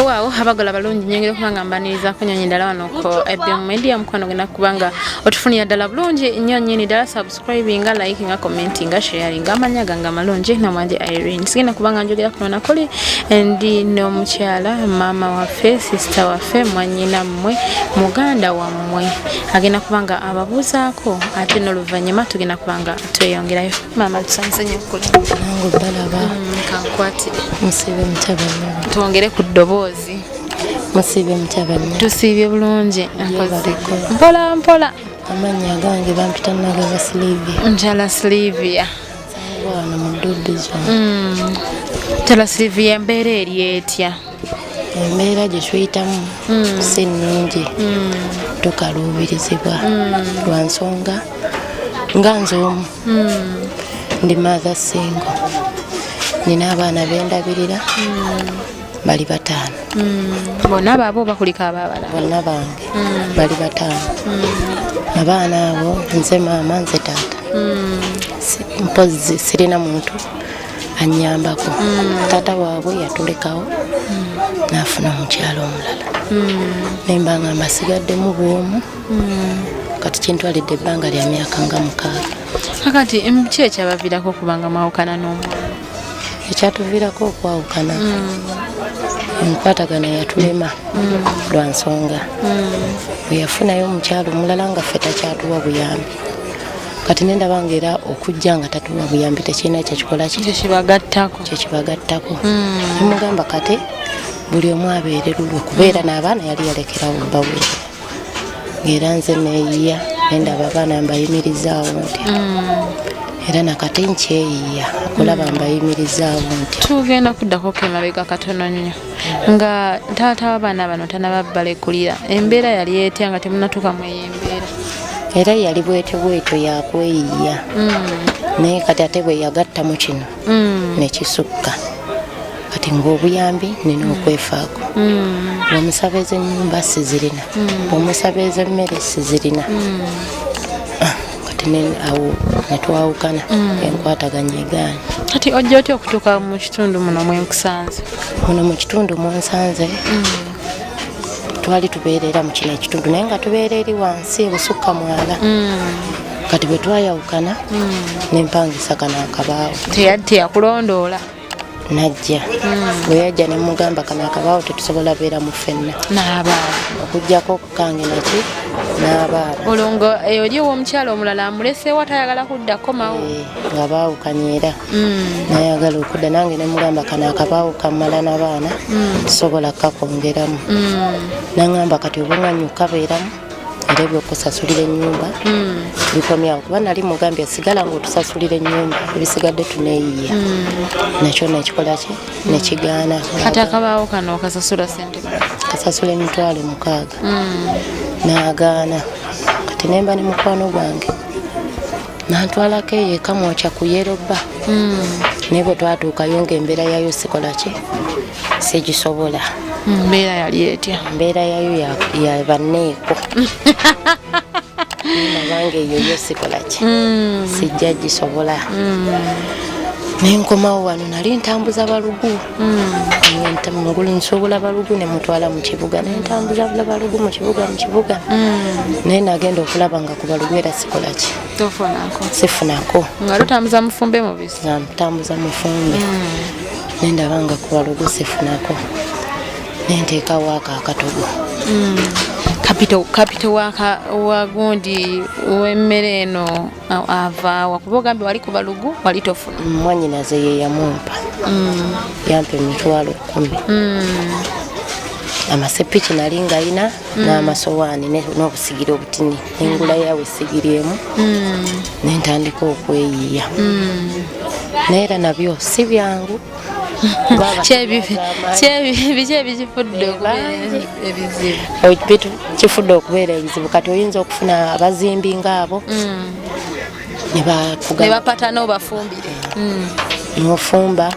Wow, abagola balungi nyengere kubanga mbaniriza kunyonyi ddala wano ko FM Media mukwano gena kubanga otufunira ddala bulungi nnyo nnyini ddala subscribing like nga commenting nga sharing amanya ganga malungi namwanje Irene sigenda kubanga njogera kuno nakoli ndi no mukyala mama waffe sister waffe mwanyina mmwe muganda wammwe agenda kubanga ababuzaako ate n'oluvannyuma tugenda kubanga tweyongerayo mama tusanzenye kule nangu balaba kankwati musibe mutabani tuongere ku ddoboozi musibe mutabani tusiibye bulungi mpola mpola amanya gange bampita nagaba Silivia njala Silivia wana mududizo njala Silivia embeera eri etya embeera gye tuyitamu si nnungi tukaluubirizibwa lwa nsonga nga nze omu ndi mother single nina abaana bendabirira bali 5 bonna baabo bakulika ababala bonna bange bali 5 abaana abo nze maama nze taata mpozi sirina muntu anyambako taata waabwe yatulekawo nafuna mukyalo omulala nembanga mbasigaddemu bwomu kati kintwalidde ebbanga lya myaka nga 6 kakati ki ekyabaviirako okubanga mwawukana n'omwana ekyatuviirako okwawukana enkwatagana yatulema lwa nsonga bwe yafunayo omukyalo omulala nga ffe takyatuwa buyambi kati nendabanga era okujja nga tatuwa buyambi tekirina kyekikola kyekibagattako nemugamba kati buli omu abeere lulwe kubeera n'abaana yali yalekerawo baweere ng'era nze neeyiya nendaba abaana mbayimirizaawo ntya era nakati nkyeyiya okulaba mbayimirizaawo ntya tugenda kuddako kemabega katono nnyo nga taata w'abaana bano tanababalekulira embeera yali etya nga temunatuukamu eyo embeera era yali bwetyo yakweyiya naye kati ate bwe yagattamu kino nekisukka kati ng'obuyambi nina okwefaako bw'omusaba ez'ennyumba sizirina bw'omusaba ez'emmere sizirina kati awo netwawukana enkwataganya egaanyi kati ojja otya okutuuka mu kitundu muno mwenkusanze muno mu kitundu mwensanze twali tubeerera mu kino ekitundu naye nga tubeera eri wansi busukka mwala kati bwe twayawukana nempangisa kano akabaawo teyakulondoola najja bwe yajja nemugamba kano akabaawo tetusobola beera mu ffenna n'abaana okugjako kange naki n'abaana olwo oli ow'omukyalo omulala amuleseewo tayagala kuddako mawo nga baawukanye era nayagala okudda nange nemugamba kano akabaawo kammala n'abaana tusobola kakongeramu nangamba kati obunganyuka kabeeramu era ebyokusasulira ennyumba bikomyawo kuba nali mugambye sigala ng'otusasulira ennyumba ebisigadde tuneeyiya nakyo nekikola ki nekigaana kati akabaawo kano okasasula sente kasasula $6,000 n'agaana kati nemba ne mukwano gwange nantwalako eyo ekamwokya ku yeroba naye bwe twatuukayo ng'embeera yayo sikola ki sigisobola mbeera yali etya embeera yayo yabanneeko nabange eyo yo sikola ki sijja gisobola nenkomawo wano nali ntambuza balugu nsobola balugu nemutwala mu kibuga nentambuza balugu mu kibuga naye nagenda okulaba nga ku balugu era sikola ki sifunako nga lutambuza mufumbe mubisi nga mutambuza mufumbe nendaba nga ku balugu sifunako nenteekawo ako akatogo kapito wagundi w'emmere eno ava wakuba ogambye wali ku balugu wali tofuna mwanyinaze ye yamumpa yampa $10,000 amasepiki nali ngayina n'amasowaani n'obusigiri obutini nengula yawe esigiri emu nentandika okweyiya naye era nabyo si byangu biki ebikifudde ebizibu kifudde okubeera ebizibu kati oyinza okufuna abazimbi ngaabo ne bapatana obafumbire n'ofumba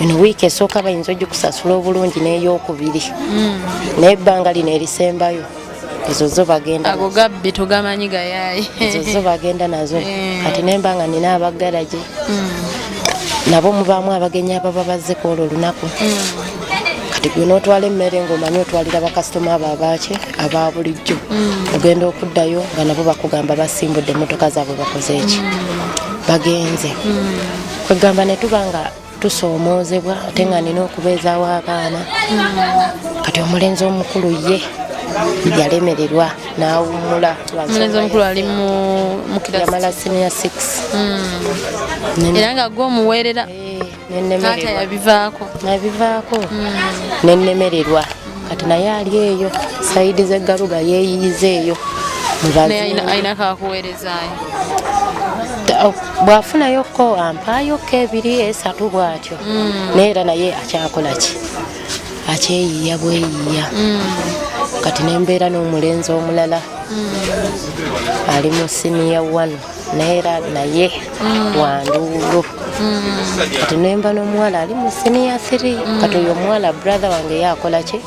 eno wiiki esooka bayinza ogikusasula obulungi n'eyokubiri naye ebbanga lino erisembayo ezo zo bagenda ago gabbi tugamanyi gayaayi ezo zo bagenda nazo kati nembanga nina abaggalagi nabo mubaamu abagenyi ababa bazze kwolwo olunaku kati gwe n'otwala emmere ng'omanyi otwalira bakasitoma abo abaaki aba bulijjo ogenda okuddayo nga nabo bakugamba basimbudde emmotoka zaabwe bakoze eki bagenze kwegamba ne tuba nga tusoomoozebwa ate nga nina okubeezaawo abaana kati omulenzi omukulu ye yalemererwa n'awummula. Omulenzi omukulu ali mu kirasi yamala senior 6 era nga gwe omuweerera taata yabivaako nennemererwa kati naye ali eyo sayidi z'eggaluga yeeyiyizeeyo alina kakuweerezaayo bw'afunayokko ampaayokko 2 3 bw'atyo naye era naye akyakola ki akyeyiya bweyiya kati nembeera n'omulenzi omulala ali mu siniya 1 naye era naye wanduulu kati nemba n'omuwala ali mu siniya 3 kati oyo omuwala brother wange yakola ki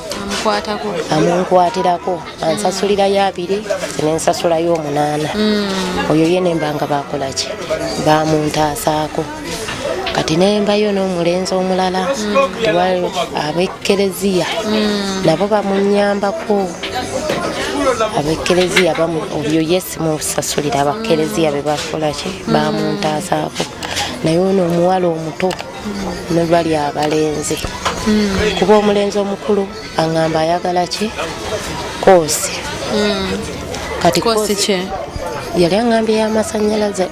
amunkwatirako ansasulirayo 2 nensasulayo 8 oyo ye nemba nga bakola ki bamuntaasaako kati nembayo n'omulenzi omulala ab'ekkereziya nabo bamunyambako ab'ekkereziya oyo ye simusasulira abakkereziya be bakola ki bamuntaasaako naye ono omuwala omuto nebali abalenzi kuba omulenzi omukulu aŋŋamba ayagala ki koosi kati koosi ki yali aŋŋambye y'amasannyalaze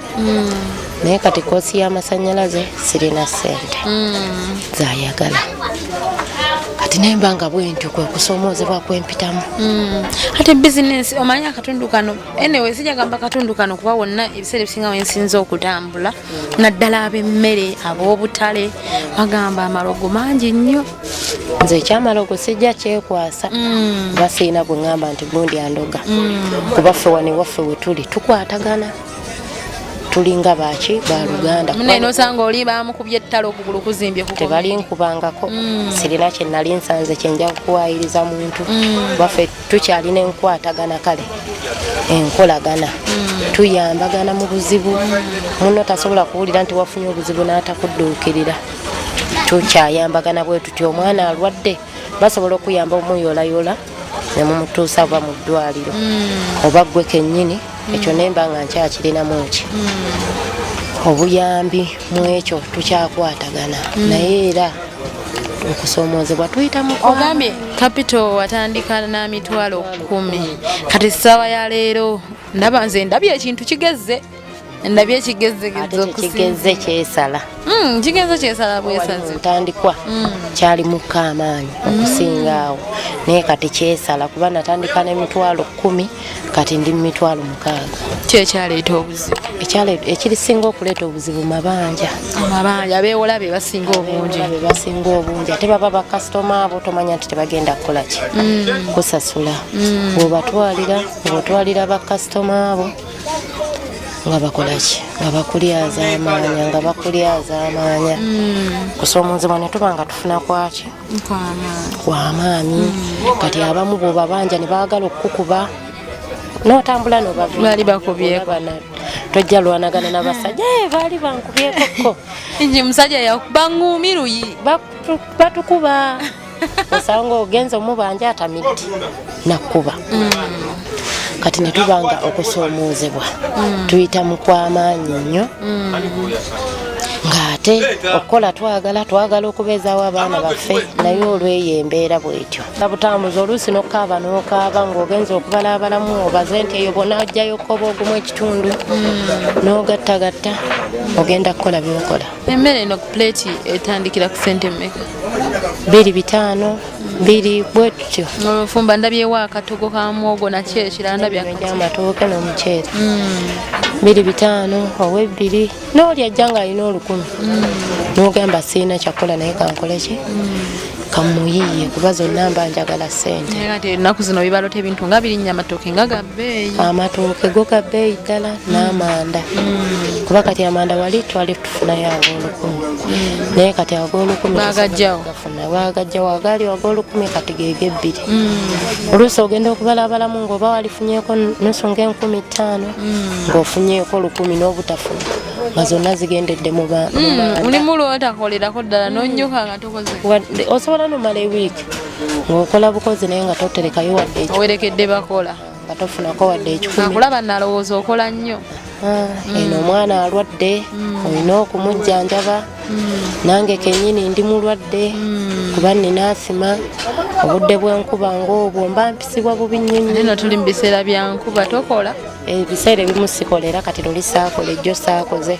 naye kati koosi y'amasannyalaze sirina ssente zayagala kati nemba nga bwentyo kwe kusoomoozebwa kwempitamu ate bizinensi omanyi akatundu kano anyway sijagamba akatundu kano kuba wonna ebiseera ebisinga wensinza okutambula naddala ab'emmere ab'obutale bagamba amalogo mangi nnyo nze ekyamalogo sijja kyekwasa kuba siina bwe ŋŋamba nti gundi andoga kuba ffe wano ewaffe we tuli tukwatagana tulinga baaki baluganda naye nosanga oli bamukubye ettalo okugulu kuzimbye tebali nkubangako sirina kye nali nsanze kyenja kuwayiriza muntu baffe tukyalina enkwatagana kale enkolagana tuyambagana mu buzibu muno tasobola kuwulira nti wafunye obuzibu n'atakudduukirira tukyayambagana bwe tuti omwana alwadde basobola okuyamba omuyolayola ne mumutuusa ba mu ddwaliro oba ggwe kennyini ekyo nemba nga nkyakirinamu eki obuyambi mu ekyo tukyakwatagana naye era okusoomoozebwa tuyita mu ogambye kapito watandika na mitwalo 10 kati ssaawa ya leero ndaba nze ndabye ekintu kigezze ndabye kigezze kyesala kigezze kyesala bwesaze ntandikwa kyali mukka amaanyi okusinga awo naye kati kyesala kuba natandika n'emitwalo 10 kati ndi mitwalo 6 kyekyaleeta obuzibu ekirisinga okuleeta obuzibu mabanja abeewola be basinga obungi ate baba bakasitoma abo tomanya nti tebagenda kukola ki kusasula bw'otwalira bakasitoma abo nga bakola ki nga bakulyaza amaanya kusoomoozebwa ne tuba nga tufuna kwaki kwamaanyi kati abamu bw'obabanja ne baagala okukuba n'otambula bali bakubyeko tojja lwanagana n'abasajja baali bankubyekoko nji musajja yakuba ngumi luyi batukuba osanga ogenza omubanja atamidde nakkuba kati ne tubanga okusoomoozebwa tuyita mu kwamaanyi nnyo ng'ate okukola twagala okubeezaawo abaana baffe naye olweyo embeera bwetyo butambuza oluusi n'okaaba n'okaaba ng'ogenza okubalaabalamu obaze nti eyo bona ajjayo kkoba ogumu ekitundu n'ogattagatta ogenda kukola byokola. Emmere eno ku plate etandikira ku ssente mmeka? 2 5 bwe tutyo. Olufumba ndabyewo akatogo ka mwogo nakyo ekirala ndabye amatooke n'omuceere 2 5 owe2 n'oli ajja ng'alina 10 n'ogamba siina kyakola naye kankole ki kamuyiye kuba zonna mba njagala ssente. Ennaku zino bibalote ebintu nga birinnya amatooke nga ga bbeeyi. Amatooke go ga bbeeyi ddala n'amanda kuba kati amanda wali twali tufunayo ag'olukumi naye kati ag'olukumi bagajjawo agaali ag'olukumi kati geege 2 oluusi ogenda okubalaabalamu ng'oba walifunyeeko nusu ng'enkumi 5 ng'ofunyeeko 10 n'obutafuna nga zonna zigendedde mu mulimu lwotakolerako ddala nonyuka nga tokoze osobola nomala ewiiki ng'okola bukozi naye nga toterekayo wadde owerekedde bakola nga tofunako wadde ekikumi akulaba nalowooza okola nnyo eno omwana alwadde olina okumujjanjaba nange kenyini ndi mulwadde kuba nina asima obudde bwenkuba ngaobwo mba mpisibwa bubi nnyo nno tuli mu biseera bya nkuba tokola ebiseera ebimu sikolera kati luli saakola ejjo saakoze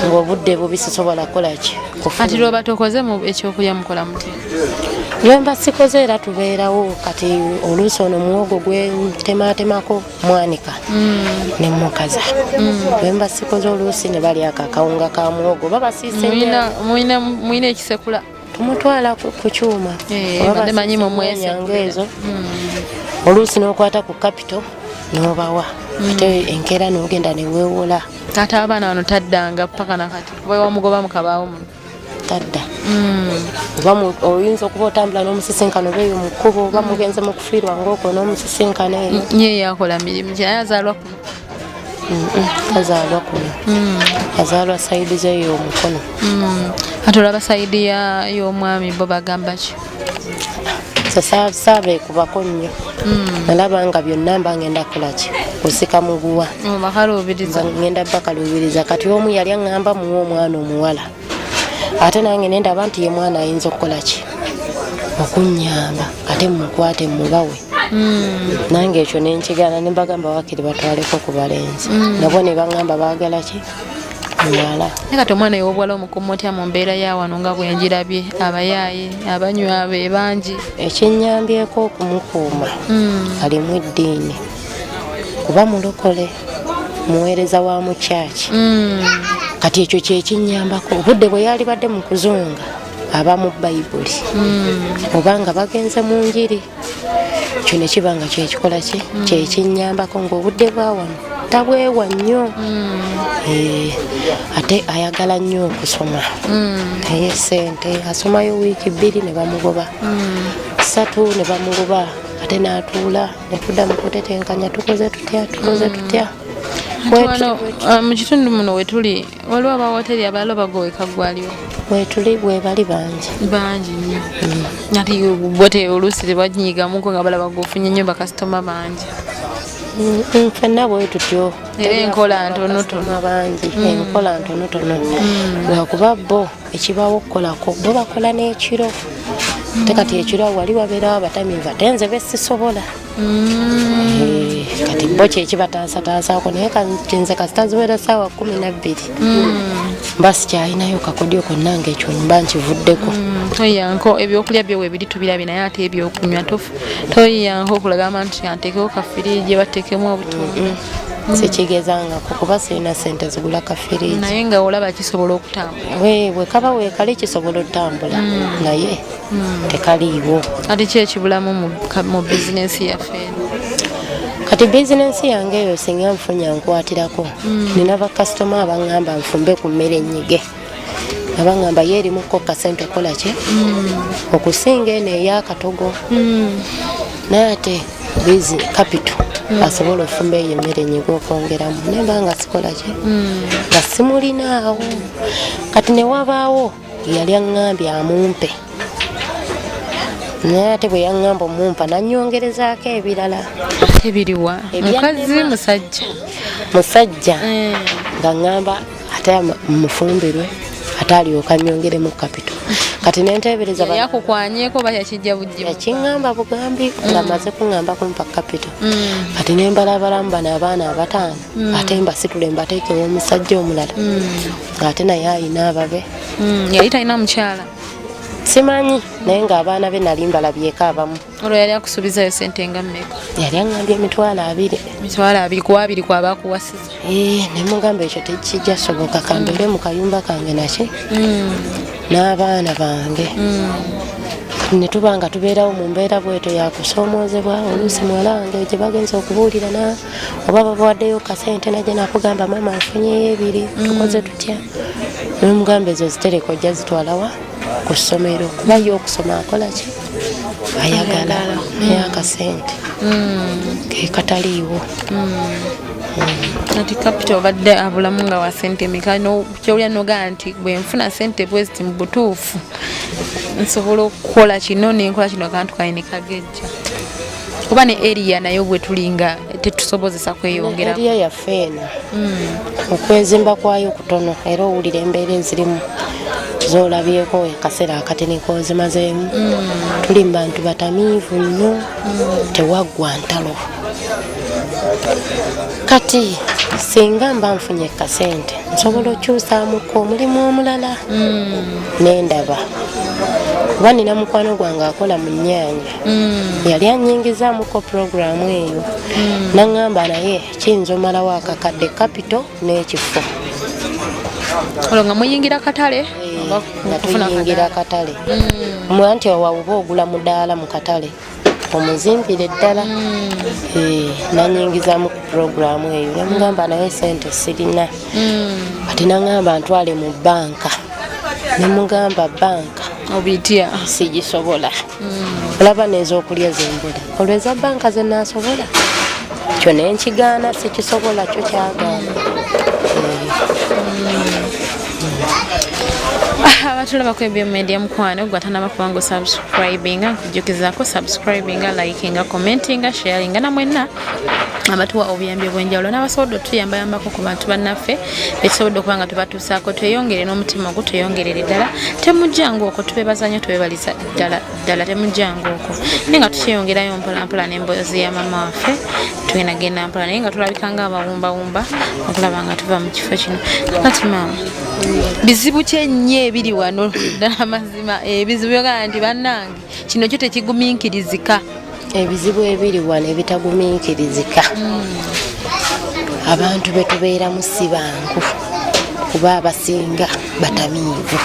ng'obudde bubi sisobola kukolaki kati lwoba tokoze mu ekyokulya mukola muti lwemba sikoze era tubeerawo kati oluusi ono muwogo gwentematemako mwanika ne mukaza lwemba sikoze oluusi ne balyako akawunga ka muwogo babasiise mwina ekisekula tumutwala ku kyuma manyi mumwesanga ezo oluusi n'okwata ku kapito n'obawa ate enkeera n'ogenda neweewola ate abaana wano taddanga paka nakati kuba wamugoba mukabaawo muno tadda oba oyinza okuba otambula n'omusisinkano beeyo mu kkubo oba mugenze mu kufiirwa ngaoko n'omusisinkano eyo nye yakola mirimu kyaye azaalwa kuno tazaalwa kuno azaalwa sayidi zeeyo omukono ate olaba sayidi y'omwami bo bagamba ki saaba ekubako nnyo nalaba nga byonna mba ngenda kukolaki kusika muguwa ngenda bakaluubiriza kati omu yali aŋŋamba muwa omwana omuwala ate nange nendaba nti ye mwana ayinza okukolaki okunnyamba ate mumukwate mubawe nange ekyo nenkigana nembagamba wakiri batwaleko ku balenzi nabo ne baŋŋamba baagala ki muwala kati omwana ew'obuwala omukuuma otya mu mbeera yawano nga bwenjirabye abayaaye abanywa be bangi ekinnyambyeko okumukuuma alimu eddiini kuba mulokole muweereza wa mu kyaki kati ekyo kyekinnyambako obudde bwe yali badde mu kuzunga aba mu bayibuli obanga bagenze mu njiri kyo ne kiba nga kyekikola ki kyekinnyambako ng'obudde bwa wano tabwewa nnyo ate ayagala nnyo okusoma naye sente asomayo wiiki 2 ne bamugoba 3 ne bamugoba ate n'atuula ne tudda mu kutetenkanya tukoze tutya mu kitundu muno wetuli waliwo abawoteri abalala bagoweka gwaliwo wetuli bwe bali bangi nnyo ati bote oluusi tebanyinyigamuko nga balaba gofunye nnyo bakasitoma bangi ffenna bwe tutyo era enkola ntonotono bangi enkola ntonotono lwakuba bo ekibaawo okukolako bo bakola n'ekiro te kati ekiro wali wabeerawo abatamiivu ate nze besisobola kati bo kyekibataasataasako naye kati nze kasitaziwera ssaawa 12 mba sikyalinayo kakodyo konna ngaekyo mba nkivuddeko toyiyanko ebyokulya byo webiri tubirabye naye ate ebyokunywa toyiyanko okulagamba nti antekewo kafiriji batekemu obutunda sikigezangako kuba sirina sente zigula kafiriji naye nga olaba kisobola okutambula bwe kaba weekali kisobola okutambula naye tekaliiwo ate kyekibulamu mu bizinensi yaffe kati bizinensi yange eyo singa nfunya nkwatirako nina bakasitoma abaŋŋamba nfumbe ku mmere ennyige abaŋŋamba ye erimuko kasente okola ki okusinga eno ey'akatogo naye ate bizi kapito asobola ofumba eyo emmere enyiga okwongeramu nemba nga sikola ki nga simulinaawo kati ne wabaawo yali aŋŋambye amumpe naye ate bwe yaŋŋamba omumpa nannyongerezaako ebirala ebiriwa mukazi musajja nga ŋŋamba ate mufumbirwe ate alyoka nnyongeremu kapito kati nenteebereza yakukwanyeko oba yakijja bujja yakiŋŋamba bugambi nga maze kuŋŋamba kumpa kapito kati nembalabalamu bano abaana 5 ate mbasitule mbateekewo omusajja omulala ng'ate naye ayina ababe yali talina mukyala simanyi naye ng'abaana be nali mbalabyeko abamu olwo yali akusuubizayo sente nga mmeka yali aŋŋambye emitwalo 2 ku 2 kwaba akuwasiza nemugamba ekyo tekijja soboka kambeere mu kayumba kange naki n'abaana bange ne tuba nga tubeerawo mu mbeera bweto yakusoomoozebwa oluusi muwala wange gye bagenza okubuulira oba babawaddeyo kasente najje nakugamba maama nfunyeyo 2 tukoze tutya nomugamba ezo zitereka ojja zitwalawa ku ssomero kuba yo okusoma akola ki ayagala naye akasente ke kataliiwo. Ati capital obadde abulamu nga wa sente meka kyowulira nogaa nti bwe nfuna sente bweziti mu butuufu nsobola okukola kino nenkola kino akantu kaine kagejja kuba ne area nayo bwe tulinga tetusobozesa kweyongera. Area yaffe eno okwezimba kwayo kutono era owulira embeera ezirimu zolabyeko akaseera akatini kozimazeemu. Tuli mu bantu batamiivu nnyo tewaggwa ntalo. Kati singa mba nfunye kasente nsobola okyusaamuko omulimu omulala nendaba kuba nina mukwano gwange akola mu nnyanja yali anyingizaamuko puroguramu eyo naŋŋamba naye kiyinza omalawo akakadde kapito n'ekifo. Olwo nga muyingira katale nga tuyingira katale anti wawuba ogula mudaala mu katale omuzimbire ddala nanyingizaamu ku puroguramu eyo nemugamba naye sente sirina kati naŋŋamba ntwale mu banka nemugamba banka obitya sigisobola olaba n'ez'okulya zembula olweza banka zenasobola kyo nenkigaana sikisobola kyo kyagaana. Abatulaba ku ebyo media mukwano gwatanaba kubanga subscribinga nkujjukizaako subscribinga likinga commentinga sharinga na mwenna abatuwa obuyambi obwenjawulo n'abasobodde otuyambayambako ku bantu bannaffe betusobodde okuba nga tubatuusaako tweyongere n'omutima ogutweyongerere ddala temujjangu okwo tubebaza nnyo tubebaliza ddala temujjangu okwo naye nga tukyeyongerayo mpolampola n'emboozi ya mama waffe tugendagenda mpola naye nga tulabika nga abawumbawumba okulaba nga tuva mu kifo kino. Kati maama bizibu kyenyo ebiri wano ddala mazima ebizibu byogaa nti bannange kino kyo tekigumiikirizika. Ebizibu ebiri wano ebitagumiikirizika abantu betubeeramu si bangu kuba abasinga batamiivu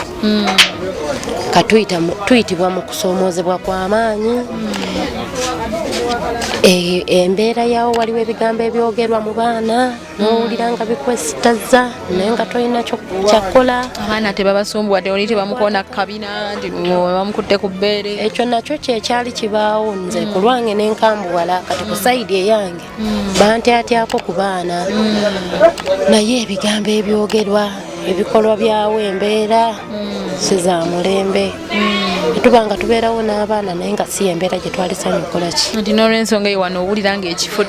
tuyitibwa mu kusoomoozebwa kw'amaanyi. Embeera yawo waliwo ebigambo ebyogerwa mu baana n'owulira nga bikwesitaza naye nga tolina kyakola. Abaana tebabasumbuwadde oli tebamukoona kabina nti bamukutte ku bbeere. Ekyo nakyo kyekyali kibaawo nze ku lwange n'enkambuwala kati ku sayidi eyange bantyatyako ku baana naye ebigambo ebyogerwa ebikolwa byawo embeera si za mulembe. Tuba nga tubeerawo n'abaana naye nga si embeera gye twalisanye okukola ki. Nti n'olw'ensonga eyo wano owulira ng'ekifo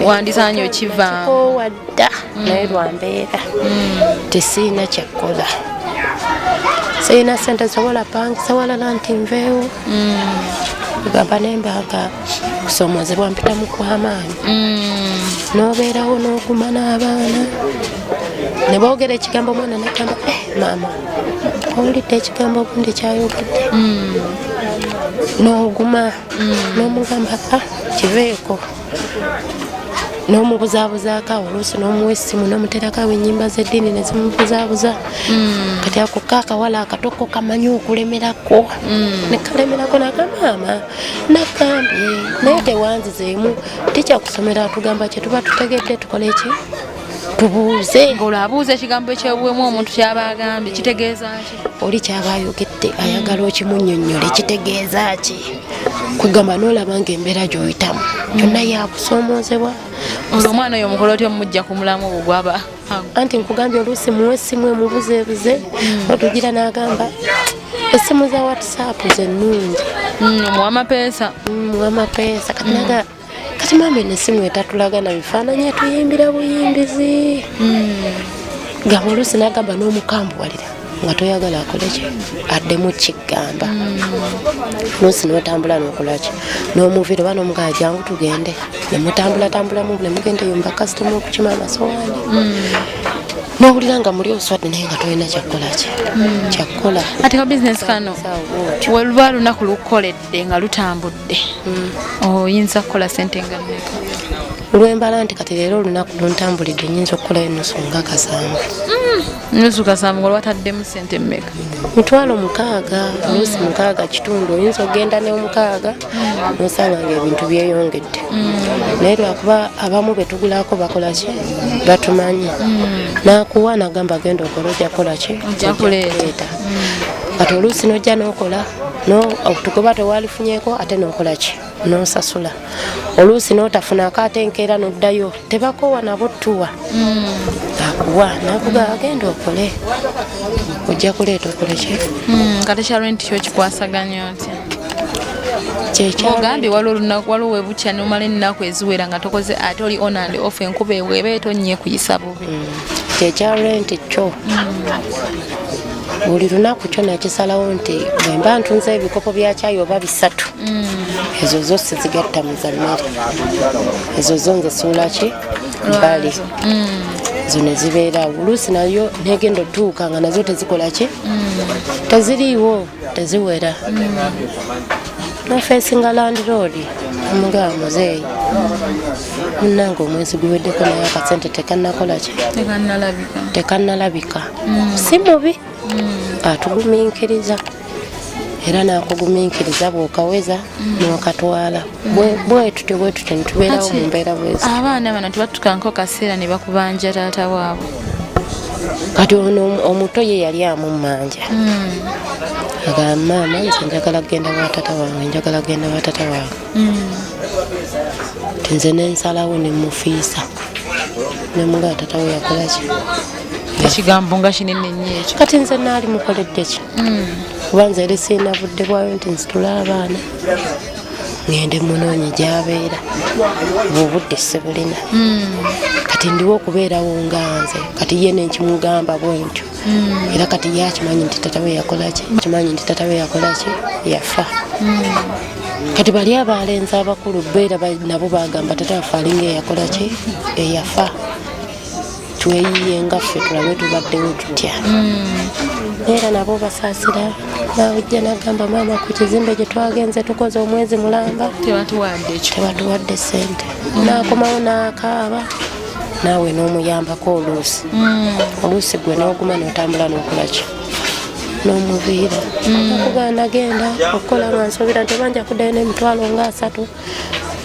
wandisaanye okivaamu. Kikowadda naye lwambeera tesiina kyakkola. Sirina ssente sobola pangisa walala nti nveewo gamba nembanga kusoomoozebwa mpitamu kw'amaanyi n'obeerawo n'oguma n'abaana ne boogera ekigambo omwana nagamba maama owulidde ekigambo ogundi kyayogedde n'oguma n'omugamba kiveeko n'omubuzaabuzaako oluusi n'omuwa essimu n'omuterakawo ennyimba z'eddiini ne zimubuzaabuza kati ako kaakawala akatoko kamanyi okulemerako ne kalemerako nagamaama nagambye naye tewanzizeemu tikyakusomera atugamba kye tuba tutegedde tukole ki tubuuze. Ng'olwabuuza ekigambo ekyebuwemu omuntu kyaba agambye kitegeeza ki? Oli kyaba ayogedde ayagala okimunnyonnyole kitegeeza ki? Kwegamba n'olaba ng'embeera gy'oyitamu kyonna yakusoomoozebwa. Omwana oyo omukola otya omujja ku mulamu obwo gwaba anti nkugambye oluusi muwe essimu emubuzeebuze otugira n'agamba essimu za whatsapp zennungi omuwa amapeesa kati naga kati maama essimu etatulaga na bifaananyi etuyimbira buyimbizi gamba oluusi n'agamba n'omukambuwalira nga toyagala akoleki addemu kigamba oluusi n'otambula n'okolaki n'omuvira oba n'omugala jangu tugende nemutambulatambulamu nemugenda yumba kasitoma okukima amasowaani n'owulira nga muli oswadde naye nga tolina kyakkolaki kyakkola. Ate ka bizinesi kano we luba lunaku lukoledde nga lutambudde oyinza kukola sente nga mmeka? Olw'embala nti kati leero olunaku luntambulidde nyinza okukola ennusu nga 7. Nnusu 7 ng'olwataddemu sente mmeka? 60,000 oluusi 6 kitundu oyinza okgenda ne 6 nosanga ng'ebintu byeyongedde naye lwakuba abamu betugulako bakola ki batumanyi nakuwa nagamba genda okola ojja kukola ki ojja kuleeta kati oluusi nojja n'okola tukuba tewalifunyeko ate n'okola ki n'osasula oluusi n'otafunako ate enkeera n'oddayo tebakoowa nabo ttuwa akuwa nakuga agenda okole ojja kuleeta okole ki kati kya rent kyo kikwasaganya otya kyekyaogambye waliwo webukya nomala ennaku eziwera nga tokoze ate oli on and off enkuba eweeba etonnye kuyisa bubi kyekya rent kyo buli lunaku kyo nakisalawo nti bwemba ntunze ebikopo bya caayi oba 3 ezo zo sizigatta mu za mmere ezo zo nze suulaki bali zo ne zibeera oluusi nayo negenda otuuka nga nazo tezikola ki teziriiwo teziwera nofeesinga landlord omugaba muzeeyi munnange omwezi guweddeko naye akasente tekannakola ki tekannalabika si mubi atugumiikiriza era nakugumiikiriza bwokaweza nokatwala bwetutyo nitubeerawo mu mbeera bwezi abaana bano tebatukanko kaseera ne bakubanja taata waabwe kati ono omuto ye yali amummanja agamba maama nze njagala kgenda watata wange njagala kgenda watata wange tinze nensalawo nemufiisa nemugaa tata we yakolaki ekigambo nga kinene nnyo ekyo kati nze naali mukoledde ki kuba nze eri siina budde bwayo nti nzitula abaana ngende munoonyi gyabeera obudde sibulina kati ndiwo okubeerawo nga nze kati ye nenkimugamba bwentyo era kati yakimanyi nti tata we yakolaki kimanyi nti tata we yakolaki yafa kati bali abalenzi abakulu beera nabo bagamba tata waffe alinga eyakolaki eyafa tweyiye ngaffe tulabe tubaddewo tutya era nabo basaasira nawujja nagamba maama ku kizimbe gye twagenze tukoze omwezi mulamba tebatuwadde sente nakomawo nakaaba naawe n'omuyambako oluusi gwe n'oguma n'otambula n'okolaki n'omuviira okugaa nagenda okukola nga nsobira nti banja kuddayo n'emitwalo nga 3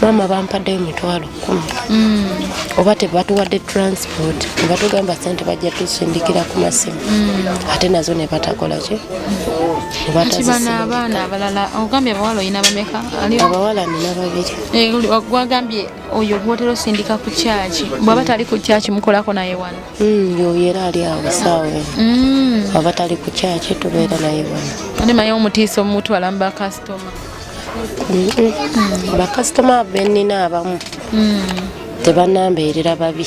maama bampaddeyo emitwalo 10 oba tebatuwadde transport nebatugamba sente bajja tusindikira ku masimu ate nazo ne batakola ki bana abaana abalala ogambye abawala olina bameka abawala nina 2 gwagambye oyo gwotera osindika ku kyaki bwaba tali ku kyaki mukolako naye wano yoyo era ali awo saawe bwaba tali ku kyaki tubeera naye wano ate maye omutiisa omutwala mu bakasitoma bakasitoma benina abamu tebanambeerera babi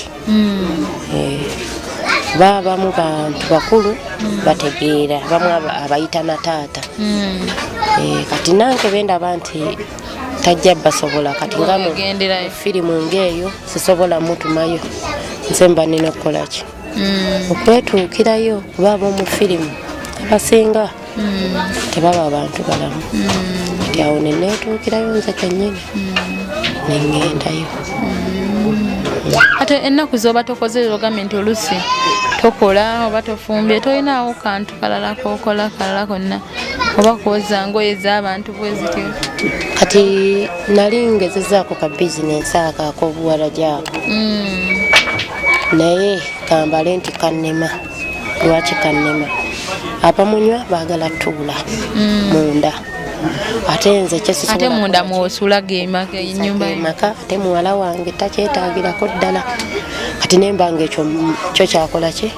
babamu bantu bakulu bategeera bamu abayita na taata kati nange bendaba nti tajja basobola kati nga mu firimu ng'eyo sisobola mutumayo nze mba nina okukolaki okwetuukirayo kuba ab'omu firimu abasinga tebaba abantu balamu kati awo neneetuukirayo nze kennyini nengendayo ate ennaku zoba tokoze ogambye nti oluusi tokola oba tofumbye tolinaawo kantu kalala kokola kalala konna oba kwoza ngoye z'abantu bwezityo kati nali ngezezaako ka bizinensi ak'obuwala gyako naye kambale nti kannema lwaki kannema abamunywa baagala tuula munda ate nze ate munda mwosula genyumba ate muwala wange takyetaagirako ddala kati nembanga ekyo kyakola ki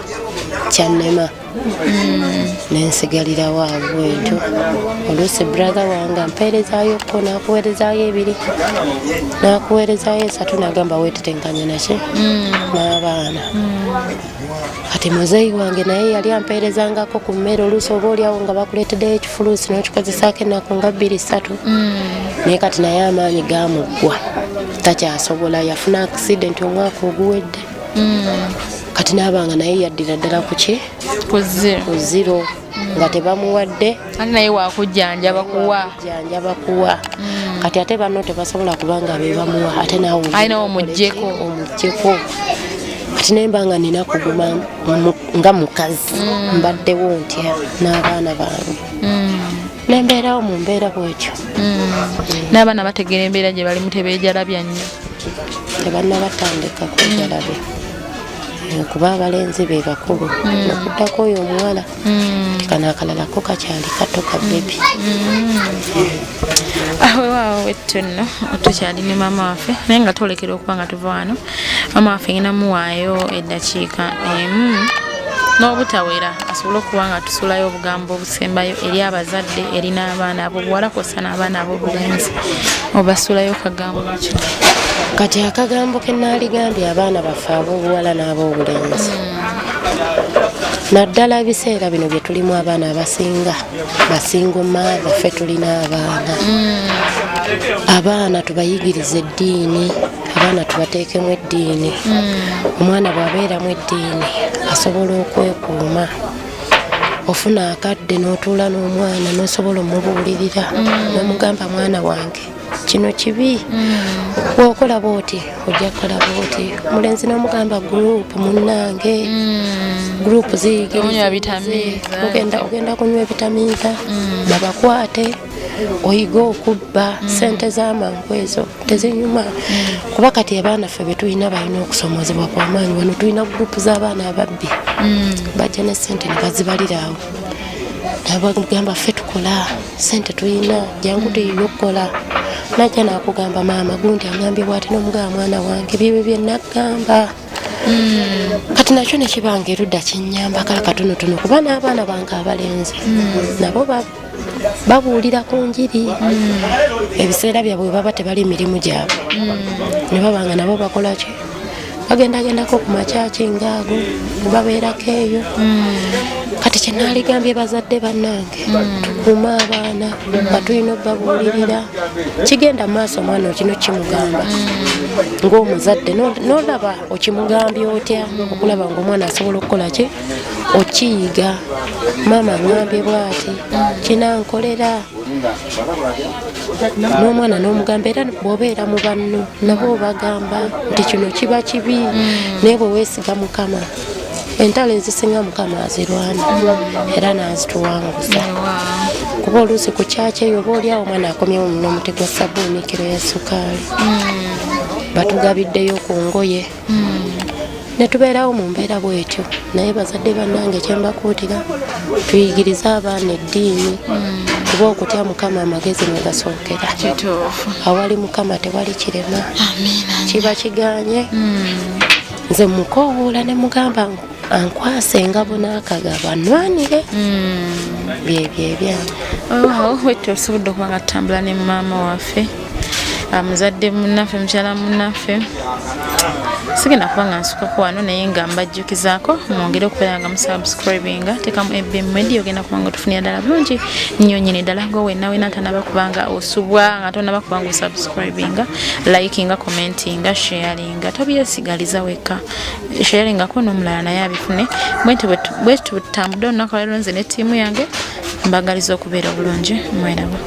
kyannema nensigalirawo awo entyo oluusi brother wange ampeerezaayo ko nakuweerezaayo 2 nakuweerezaayo 3 nagamba weetetenkanya naki n'abaana kati muzeeyi wange naye yali ampeerezangako ku mmere oluusi oba oliawo nga bakuleeteddeyo ekifuluusi n'okikozesaako ennaku nga 2-3 naye kati naye amaanyi gamuggwa takyasobola yafuna accident omwaka oguwedde kati naabanga naye yaddira ddala ku ki ku zero nga tebamuwadde ate naye wakujjanjaba kuwa kati ate banno tebasobola kubanga bebamuwa ate naawe alinawo omuggyeko kati nembanga nina kuguma nga mukazi mbaddewo ntya n'abaana bange nembeerawo mu mbeera bwekyo n'abaana bategeera embeera gye balimu tebeejalabya nnyo tebanna batandika kwejalabya kuba abalenzi be bakulu okuddako oyo omuwala kano akalalako kakyali kato ka bebi weewaawo wettu nno tukyali ne maama waffe naye nga twolekera okuba nga tuva wano maama waffe ngenda muwaayo eddakiika emu n'obutawera asobole okuba nga tusulayo obugambo obusembayo eri abazadde eri n'abaana abobuwala kw'ossa n'abaana ab'obulenzi obasulayo kagambo ki kati akagambo ke naaligambye abaana baffe ab'obuwala n'ab'obulenzi naddala ebiseera bino bye tulimu abaana abasinga basingoma baffe tulina abaana tubayigirize eddiini abaana tubateekemu eddiini omwana bw'abeeramu eddiini asobola okwekuuma ofuna akadde n'otuula n'omwana n'osobola omubuulirira n'omugamba mwana wange kino kibi bw'okola bw'oti ojja kukola bw'oti omulenzi n'omugamba gurupu munnange gurupu ziyigiriza ogenda kunywa ebitamiiza babakwate oyiga okubba sente z'amangu ezo tezinyuma kuba kati abaana ffe betulina balina okusomozebwa kw'amaanyi wano tulina gurupu z'abaana ababbi bajja ne sente ne bazibaliraawo nabagamba ffe tukola sente tulina jangu tuyiga okukola najja nakugamba maama gundi angambye bwati n'omugaba mwana wange byebyo bye nagamba kati nakyo nekibanga erudda kinyamba kala katonotono kuba n'abaana bange abalenzi nabo babuulira ku njiri ebiseera byabwe baba tebali mirimu gyabwe ne babanga nabo bakola ki bagendagendako ku makyaki ngaago ne babeerako eyo kati kyenaaligambye bazadde bannange tukuuma abaana nga tulina obbabuulirira kigenda mu maaso omwana kino kimugamba ng'omuzadde n'olaba okimugambye otya okulaba ng'omwana asobola okukola ki okiyiga maama ngambye bwati kinankolera n'omwana n'omugamba era bw'obeera mu banno nabo bagamba nti kino kiba kibi naye bwe weesiga mukama entalo ezisinga mukama azirwana era n'azituwanguza kuba oluusi ku kyaki eyo oba oliawo omwana akomyewo n'omuti gwa sabbuuni kiro ya sukaali batugabiddeyo ku ngoye ne tubeerawo mu mbeera bwetyo naye bazadde bannange kyembakuutira tuyigirize abaana eddiini kuba okutya mukama amagezi mwe gasookera awali mukama tewali kirema kiba kiganye nze mukoowoola ne mugamba ankwase engabo n'akagabo annwanire byebyange awo wettu osobodde okuba nga tutambula ne maama waffe muzadde munnaffe mukyala munnaffe sigenda kuba nga nsukako wano naye nga mbajjukizaako mwongere okubeera nga musubscribinga teekamu ebbemu media ogenda kuba nga otufunira ddala bulungi nnyo nnyini ddala nga wenna tanaba kuba nga osubwa nga tonaba kuba nga osubscribinga likinga commentinga sharinga tobyesigaliza wekka sharingako n'omulala naye abifune bwetyo bwetutambudde olunaku lwaleero nze ne ttiimu yange mbagaliza okubeera obulungi mweraba